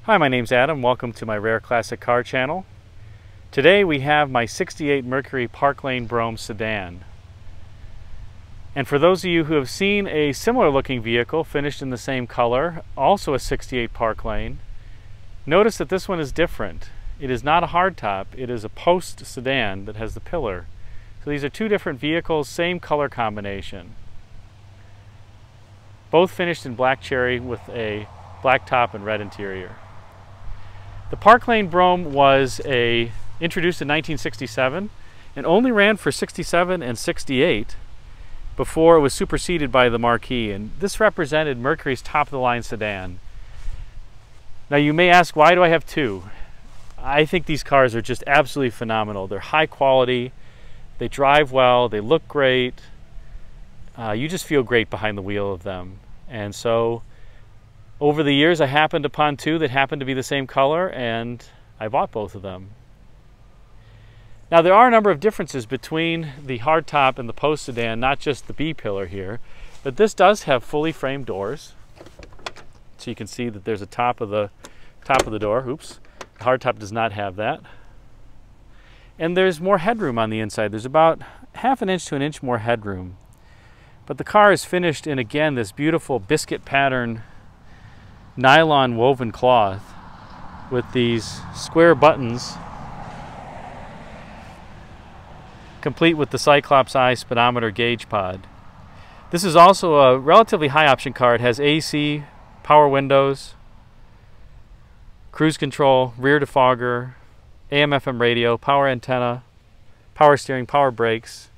Hi, my name's Adam. Welcome to my Rare Classic Car channel. Today we have my 68 Mercury Park Lane Brougham Sedan. And for those of you who have seen a similar looking vehicle finished in the same color, also a 68 Park Lane, notice that this one is different. It is not a hardtop, it is a post sedan that has the pillar. So these are two different vehicles, same color combination. Both finished in black cherry with a black top and red interior. The Park Lane Brougham was introduced in 1967 and only ran for 67 and 68 before it was superseded by the Marquis, and this represented Mercury's top-of-the-line sedan. Now you may ask, why do I have two? I think these cars are just absolutely phenomenal. They're high quality, they drive well, they look great. You just feel great behind the wheel of them. And so over the years I happened upon two that happened to be the same color, and I bought both of them. Now there are a number of differences between the hardtop and the post sedan, not just the B-pillar here, but this does have fully framed doors. So you can see that there's a top of the door. Oops. The hardtop does not have that. And there's more headroom on the inside. There's about ½ inch to an inch more headroom. But the car is finished in, again, this beautiful biscuit pattern nylon woven cloth with these square buttons, complete with the Cyclops eye speedometer gauge pod. This is also a relatively high option car. It has AC, power windows, cruise control, rear defogger, AM/FM radio, power antenna, power steering, power brakes,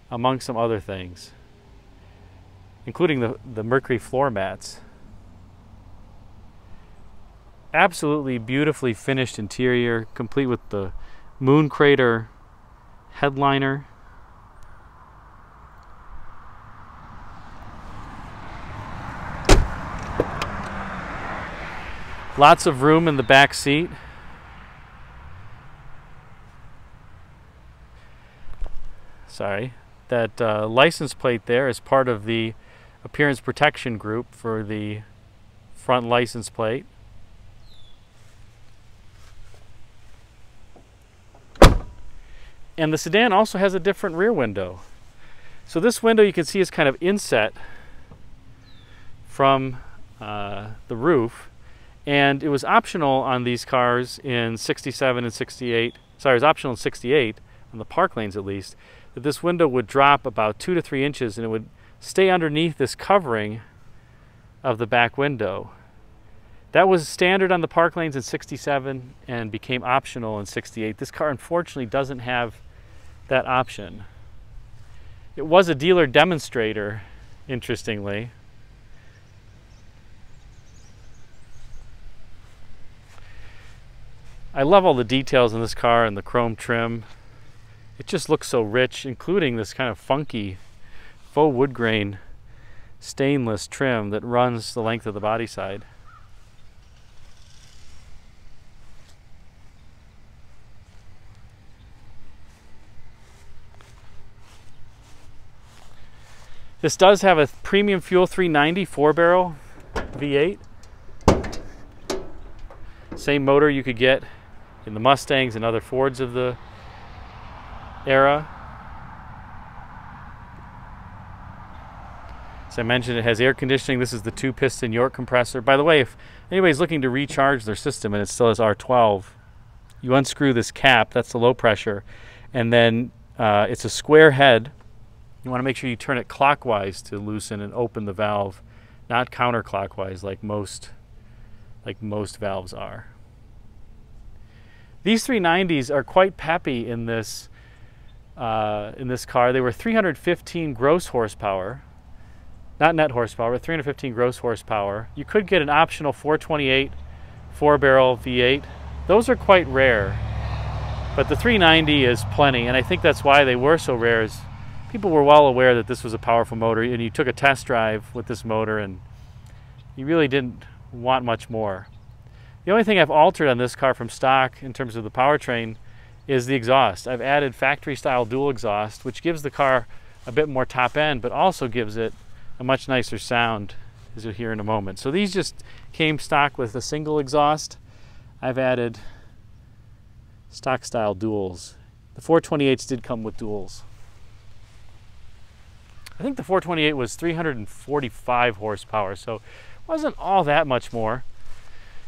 among some other things, including the Mercury floor mats. Absolutely beautifully finished interior, complete with the moon crater headliner. Lots of room in the back seat. Sorry, that license plate there is part of the appearance protection group for the front license plate. And the sedan also has a different rear window. So this window you can see is kind of inset from the roof, and it was optional on these cars in 67 and 68. Sorry, it was optional in 68, on the Park Lanes at least, that this window would drop about 2 to 3 inches and it would stay underneath this covering of the back window. That was standard on the Park Lanes in 67 and became optional in 68. This car unfortunately doesn't have that option. It was a dealer demonstrator, interestingly. I love all the details in this car and the chrome trim. It just looks so rich, including this kind of funky faux wood grain stainless trim that runs the length of the body side. This does have a premium fuel 390 4-barrel V8. Same motor you could get in the Mustangs and other Fords of the era. As I mentioned, it has air conditioning. This is the 2-piston York compressor. By the way, if anybody's looking to recharge their system and it still has R12, you unscrew this cap, that's the low pressure, and then it's a square head. You want to make sure you turn it clockwise to loosen and open the valve, not counterclockwise like most valves are. These 390s are quite peppy in this car. They were 315 gross horsepower, not net horsepower, but 315 gross horsepower. You could get an optional 428 4-barrel V8. Those are quite rare, but the 390 is plenty, and I think that's why they were so rare. Is people were well aware that this was a powerful motor, and you took a test drive with this motor and you really didn't want much more. The only thing I've altered on this car from stock in terms of the powertrain is the exhaust. I've added factory style dual exhaust, which gives the car a bit more top end, but also gives it a much nicer sound as you'll hear in a moment. So these just came stock with a single exhaust. I've added stock style duals. The 428s did come with duals. I think the 428 was 345 horsepower, so it wasn't all that much more.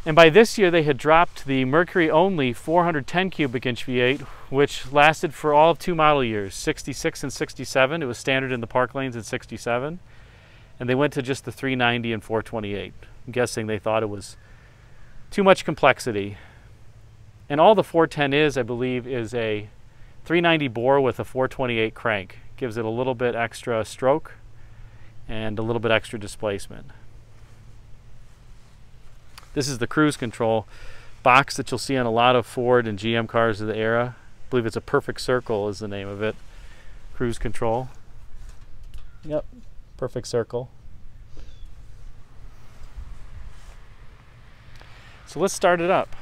And by this year, they had dropped the Mercury only 410 cubic inch V8, which lasted for all of 2 model years, 66 and 67. It was standard in the park lanes in 67. And they went to just the 390 and 428. I'm guessing they thought it was too much complexity. And all the 410 is, I believe, is a 390 bore with a 428 crank. Gives it a little bit extra stroke and a little bit extra displacement. This is the cruise control box that you'll see on a lot of Ford and GM cars of the era. I believe it's a perfect circle is the name of it. Cruise control. Yep, perfect circle. So let's start it up.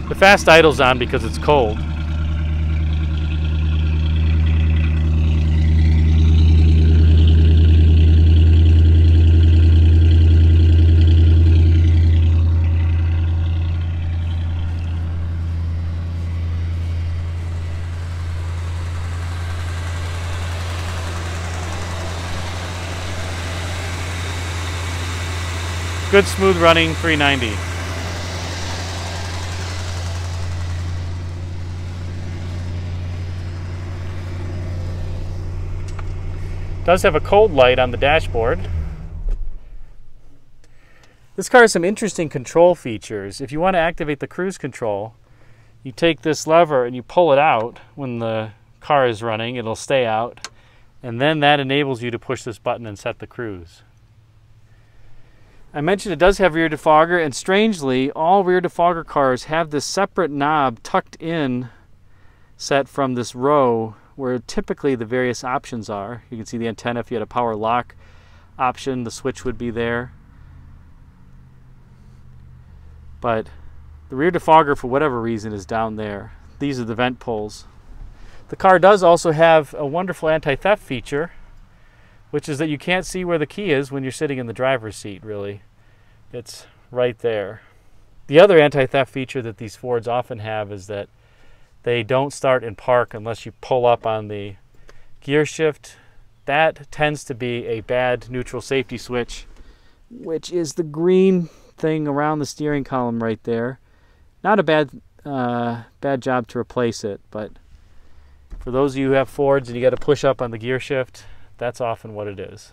The fast idle's on because it's cold. Good smooth running 390. Does have a cold light on the dashboard. This car has some interesting control features. If you want to activate the cruise control, you take this lever and you pull it out when the car is running. It'll stay out. And then that enables you to push this button and set the cruise. I mentioned it does have rear defogger, and strangely, all rear defogger cars have this separate knob tucked in set from this row where typically the various options are. You can see the antenna. If you had a power lock option, the switch would be there. But the rear defogger, for whatever reason, is down there. These are the vent poles. The car does also have a wonderful anti-theft feature, which is that you can't see where the key is when you're sitting in the driver's seat, really. It's right there. The other anti-theft feature that these Fords often have is that they don't start and park unless you pull up on the gear shift. That tends to be a bad neutral safety switch, which is the green thing around the steering column right there. Not a bad job to replace it, but for those of you who have Fords and you got to push up on the gear shift, that's often what it is.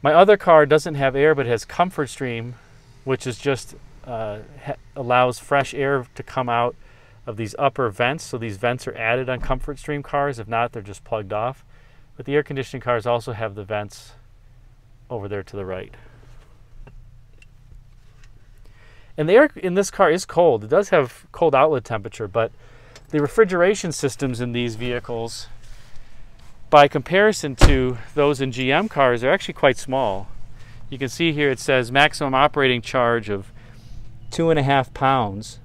My other car doesn't have air, but it has Comfort Stream, which is just allows fresh air to come out of these upper vents. So these vents are added on Comfort Stream cars. If not, they're just plugged off. But the air conditioning cars also have the vents over there to the right. And the air in this car is cold. It does have cold outlet temperature, but the refrigeration systems in these vehicles, by comparison to those in GM cars, are actually quite small. You can see here it says maximum operating charge of 2.5 pounds.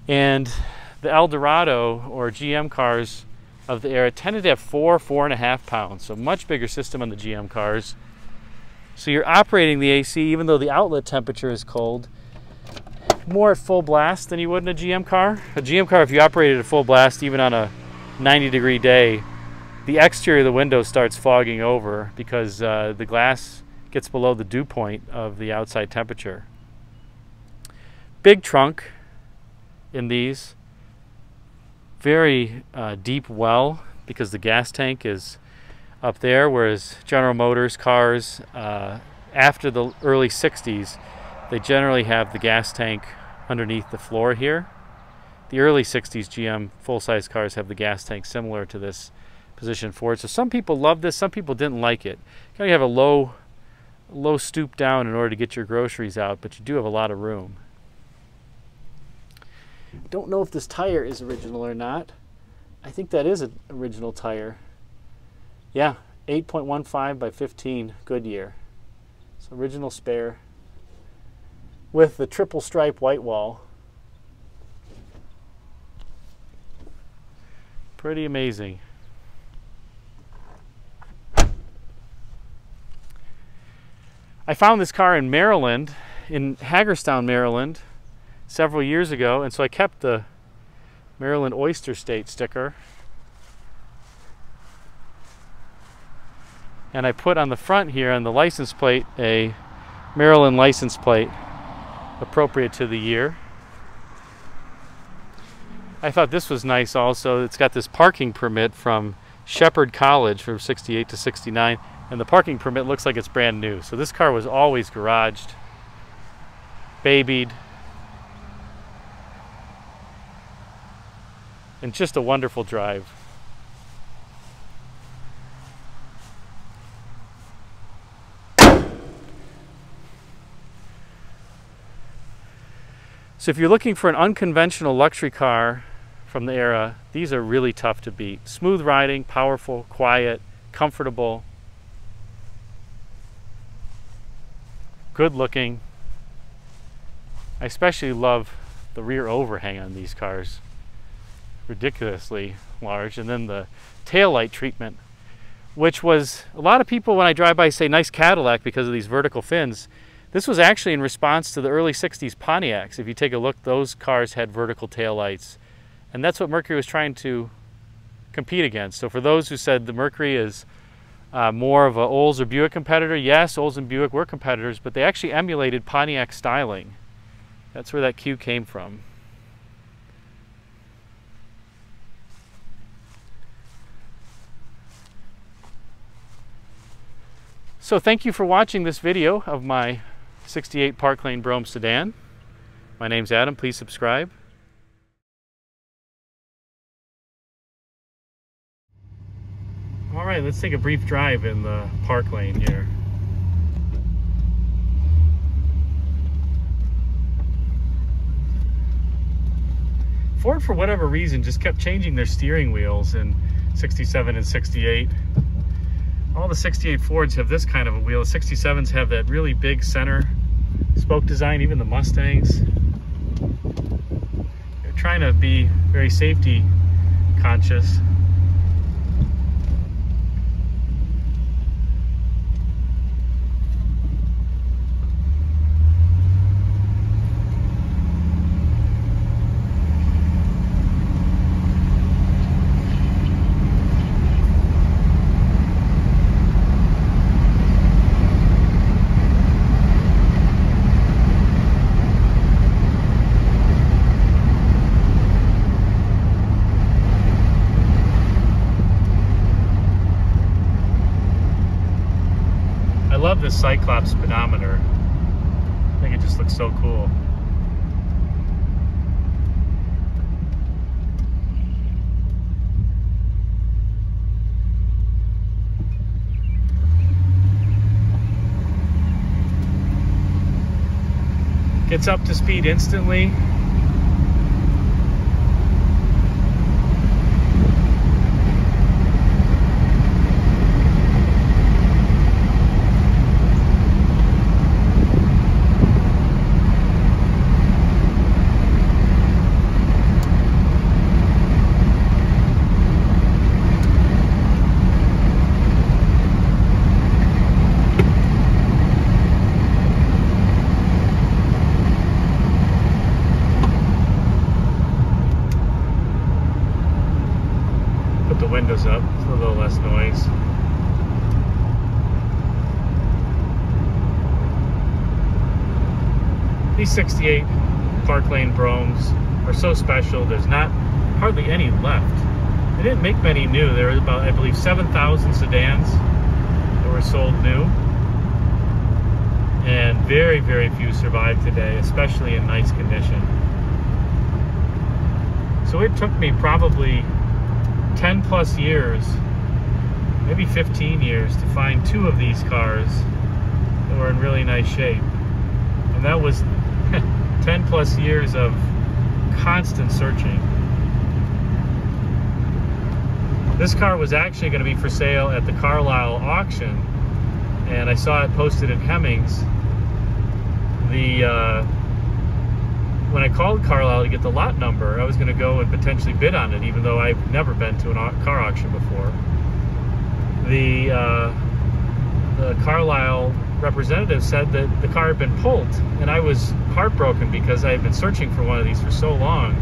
And the Eldorado or GM cars of the era tended to have 4.5 pounds. So much bigger system on the GM cars. So you're operating the AC, even though the outlet temperature is cold, more at full blast than you would in a GM car. A GM car, if you operated at full blast, even on a 90-degree day, the exterior of the window starts fogging over because the glass gets below the dew point of the outside temperature. Big trunk in these. Very deep well because the gas tank is up there, whereas General Motors cars after the early 60s, they generally have the gas tank underneath the floor here. The early 60s GM full-size cars have the gas tank similar to this position forward. So some people love this, some people didn't like it. You kind of have a low stoop down in order to get your groceries out, but you do have a lot of room. Don't know if this tire is original or not. I think that is an original tire. Yeah, 8.15 by 15 Goodyear. It's original spare with the triple stripe white wall. Pretty amazing. I found this car in Maryland, in Hagerstown, Maryland, several years ago, and so I kept the Maryland Oyster State sticker. And I put on the front here on the license plate a Maryland license plate appropriate to the year. I thought this was nice also. It's got this parking permit from Shepherd College from 68 to 69, and the parking permit looks like it's brand new. So this car was always garaged, babied, and just a wonderful drive. So if you're looking for an unconventional luxury car from the era, these are really tough to beat. Smooth riding, powerful, quiet, comfortable, good looking. I especially love the rear overhang on these cars. Ridiculously large. And then the taillight treatment, which was, a lot of people when I drive by say nice Cadillac because of these vertical fins. This was actually in response to the early 60s Pontiacs. If you take a look, those cars had vertical taillights. And that's what Mercury was trying to compete against. So for those who said the Mercury is more of a Olds or Buick competitor, yes, Olds and Buick were competitors, but they actually emulated Pontiac styling. That's where that Q came from. So thank you for watching this video of my 68 Park Lane Brougham Sedan. My name's Adam. Please subscribe. All right, let's take a brief drive in the Park Lane here. Ford, for whatever reason, just kept changing their steering wheels in 67 and 68. All the 68 Fords have this kind of a wheel. The 67s have that really big center spoke design, even the Mustangs. They're trying to be very safety conscious. I love this Cyclops speedometer. I think it just looks so cool. Gets up to speed instantly. The windows up for a little less noise. These 68 Park Lane Broughams are so special. There's not hardly any left. They didn't make many new. There were about, I believe, 7,000 sedans that were sold new, and very, very few survive today, especially in nice condition. So it took me probably 10 plus years, maybe 15 years, to find two of these cars that were in really nice shape. And that was 10 plus years of constant searching. This car was actually going to be for sale at the Carlisle auction, and I saw it posted in Hemmings. When I called Carlisle to get the lot number, I was going to go and potentially bid on it, even though I've never been to a car auction before. The Carlisle representative said that the car had been pulled, and I was heartbroken because I had been searching for one of these for so long,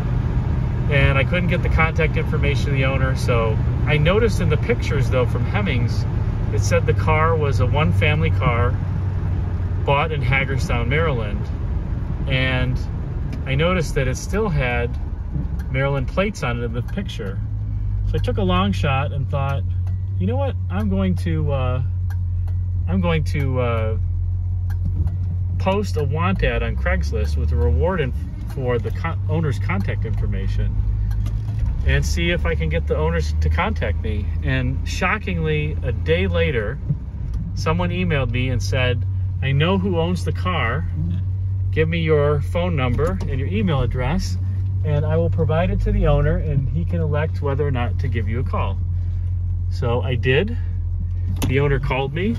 and I couldn't get the contact information of the owner. So I noticed in the pictures, though, from Hemmings, it said the car was a one-family car bought in Hagerstown, Maryland, and I noticed that it still had Maryland plates on it in the picture. So I took a long shot and thought, you know what, I'm going to post a want ad on Craigslist with a reward for the owner's contact information, and see if I can get the owners to contact me. And shockingly, a day later, someone emailed me and said, I know who owns the car. Give me your phone number and your email address, and I will provide it to the owner, and he can elect whether or not to give you a call. So I did. The owner called me,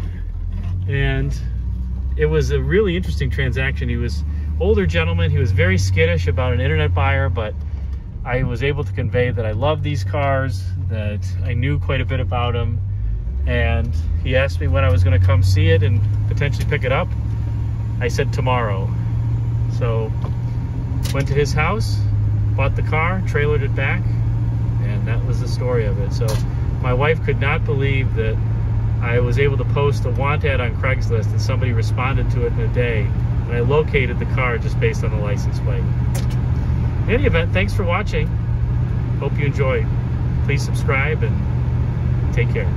and it was a really interesting transaction. He was an older gentleman. He was very skittish about an internet buyer, but I was able to convey that I love these cars, that I knew quite a bit about them, and he asked me when I was going to come see it and potentially pick it up. I said tomorrow. So went to his house, bought the car, trailered it back, and that was the story of it. So my wife could not believe that I was able to post a want ad on Craigslist and somebody responded to it in a day, and I located the car just based on the license plate. In any event, thanks for watching. Hope you enjoyed. Please subscribe and take care.